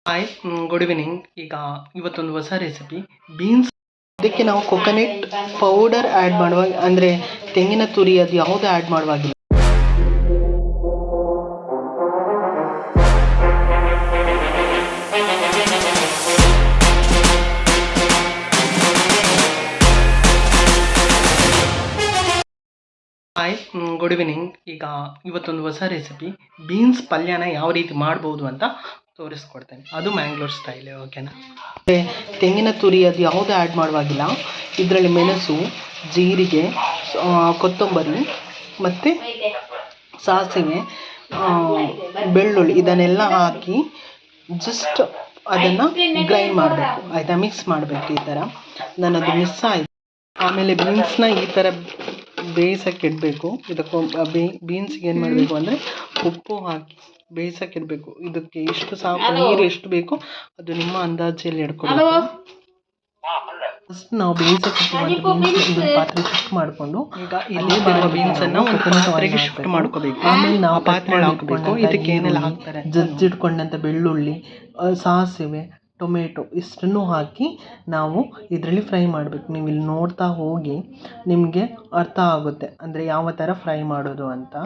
Hi, good evening. ಈಗ ಇವತ್ತೊಂದು ಹೊಸ ರೆಸಿಪಿ ಬೀನ್ಸ್. ಇದಕ್ಕೆ ನಾವು ಕೊಕೊನೆಟ್ ಪೌಡರ್ ಆ್ಯಡ್ ಮಾಡುವಾಗ, ಅಂದರೆ ತೆಂಗಿನ ತುರಿ ಅದು ಯಾವುದು ಆ್ಯಡ್ ಮಾಡುವಾಗಿಲ್ಲ. Hi, good evening. ಈಗ ಇವತ್ತೊಂದು ಹೊಸ ರೆಸಿಪಿ ಬೀನ್ಸ್ ಪಲ್ಯನ ಯಾವ ರೀತಿ ಮಾಡ್ಬೋದು ಅಂತ ತೋರಿಸ್ಕೊಡ್ತೇನೆ. ಅದು ಮ್ಯಾಂಗ್ಳೂರ್ ಸ್ಟೈಲ್, ಓಕೆನಾ. ತೆಂಗಿನ ತುರಿ ಅದು ಯಾವುದು ಆ್ಯಡ್ ಮಾಡುವಾಗಿಲ್ಲ. ಇದರಲ್ಲಿ ಮೆಣಸು, ಜೀರಿಗೆ, ಕೊತ್ತಂಬರಿ ಮತ್ತು ಸಾಸಿವೆ, ಬೆಳ್ಳುಳ್ಳಿ ಇದನ್ನೆಲ್ಲ ಹಾಕಿ ಜಸ್ಟ್ ಅದನ್ನು ಗ್ರೈಂಡ್ ಮಾಡಬೇಕು, ಆಯಿತಾ. ಮಿಕ್ಸ್ ಮಾಡಬೇಕು ಈ ಥರ. ನನ್ನದು ಮಿಸ್ ಆಯಿತು. ಆಮೇಲೆ ಬೀನ್ಸ್ನ ಈ ಥರ ಬೇಯಿಸೋಕ್ಕೆ ಇಡಬೇಕು. ಇದಕ್ಕೆ ಬೀನ್ಸ್ಗೆ ಏನು ಮಾಡಬೇಕು ಅಂದರೆ ಉಪ್ಪು ಹಾಕಿ ಬೇಯಿಸೋಕ್ಕೆ ಇಡಬೇಕು. ಇದಕ್ಕೆ ಎಷ್ಟು ಸಾಕು, ನೀರು ಎಷ್ಟು ಬೇಕು ಅದು ನಿಮ್ಮ ಅಂದಾಜಲ್ಲಿ ಹಿಡ್ಕೊಬೇಕು. ಫಸ್ಟ್ ನಾವು ಬೇಯಿಸೋಕ್ಕೆ ಬೀನ್ಸ್ ಪಾತ್ರೆ ಶಿಫ್ಟ್ ಮಾಡಿಕೊಂಡು, ಈಗ ಇಲ್ಲಿ ಬರುವ ಬೀನ್ಸನ್ನು ಒಂದು ಪಾತ್ರೆಗೆ ಶಿಫ್ಟ್ ಮಾಡ್ಕೋಬೇಕು. ಆಮೇಲೆ ನಾವು ಪಾತ್ರೆ ಹಾಕಬೇಕು. ಇದಕ್ಕೆ ಏನೆಲ್ಲ ಹಾಕ್ತಾರೆ, ಜಜ್ಜಿಟ್ಕೊಂಡಂಥ ಬೆಳ್ಳುಳ್ಳಿ, ಸಾಸಿವೆ, ಟೊಮೆಟೊ ಇಷ್ಟನ್ನು ಹಾಕಿ ನಾವು ಇದರಲ್ಲಿ ಫ್ರೈ ಮಾಡಬೇಕು. ನೀವು ಇಲ್ಲಿ ನೋಡ್ತಾ ಹೋಗಿ ನಿಮಗೆ ಅರ್ಥ ಆಗುತ್ತೆ ಅಂದರೆ ಯಾವ ಥರ ಫ್ರೈ ಮಾಡೋದು ಅಂತ.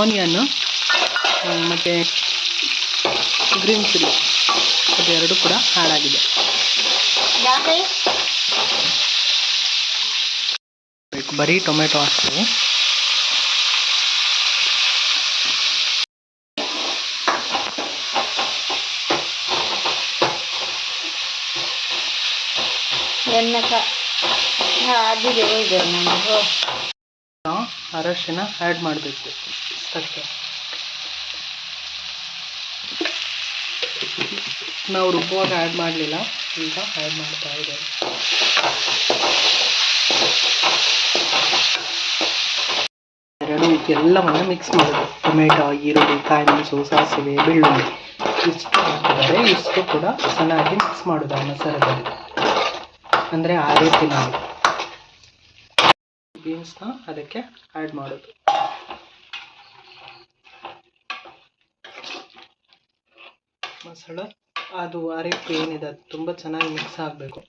ಆನಿಯನ್ ಮತ್ತು ಗ್ರೀನ್ ಚಿಲ್ಲಿ ಅದೆರಡು ಕೂಡ ಆ್ಯಡ್ ಆಗಿದೆ. ಬರೀ ಟೊಮೆಟೊ ಹಾಕ್ತೀವಿ. ಅರಶಿನ ಆ್ಯಡ್ ಮಾಡಬೇಕು ಇಷ್ಟಕ್ಕೆ. ನಾವು ರುಬ್ಬುವಾಗ ಆ್ಯಡ್ ಮಾಡಲಿಲ್ಲ, ಈಗ ಆ್ಯಡ್ ಮಾಡ್ತಾ ಇದ್ದೇವೆ. ಎಲ್ಲವನ್ನು ಮಿಕ್ಸ್ ಮಾಡೋದು. ಟೊಮೆಟೊ, ಈರುಳ್ಳಿ, ಕಾಯಿ ಮೆಣಸು, ಸಾಸಿವೆ, ಬೆಳ್ಳುಳ್ಳಿ ಇಷ್ಟು ಹಾಕಿದರೆ ಇಷ್ಟು ಕೂಡ ಚೆನ್ನಾಗಿ ಮಿಕ್ಸ್ ಮಾಡೋದು ಆ ಮಸಾಲದಲ್ಲಿ. ಅಂದರೆ ಆ ರೀತಿ ನಾವು ಬೀನ್ಸ್ನ ಅದಕ್ಕೆ ಆ್ಯಡ್ ಮಾಡೋದು. ಮಸಾಲ ಅದು ಅರಿಪು ಏನಿದೆ ಅದು ತುಂಬ ಚೆನ್ನಾಗಿ ಮಿಕ್ಸ್ ಆಗಬೇಕು.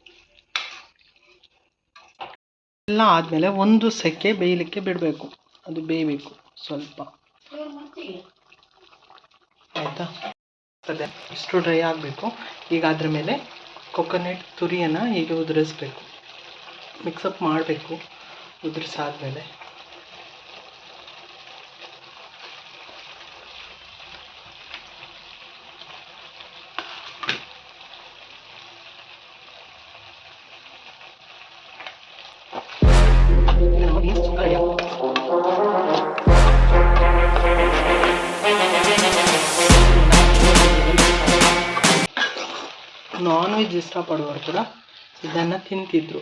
ಎಲ್ಲ ಆದಮೇಲೆ ಒಂದು ಸೆಕೆ ಬೇಯಲಿಕ್ಕೆ ಬಿಡಬೇಕು. ಅದು ಬೇಯಬೇಕು ಸ್ವಲ್ಪ, ಆಯಿತಾ. ಇಷ್ಟು ಡ್ರೈ ಆಗಬೇಕು. ಈಗ ಅದ್ರ ಮೇಲೆ ಕೊಕೊನೆಟ್ ತುರಿಯನ್ನು ಹೀಗೆ ಉದುರಿಸ್ಬೇಕು, ಮಿಕ್ಸಪ್ ಮಾಡಬೇಕು. ಉದುರಿಸಾದ್ಮೇಲೆ ನಾನ್ ವೆಜ್ ಇಷ್ಟಪಡುವವರು ಕೂಡ ಇದನ್ನು ತಿಂತಿದ್ರು.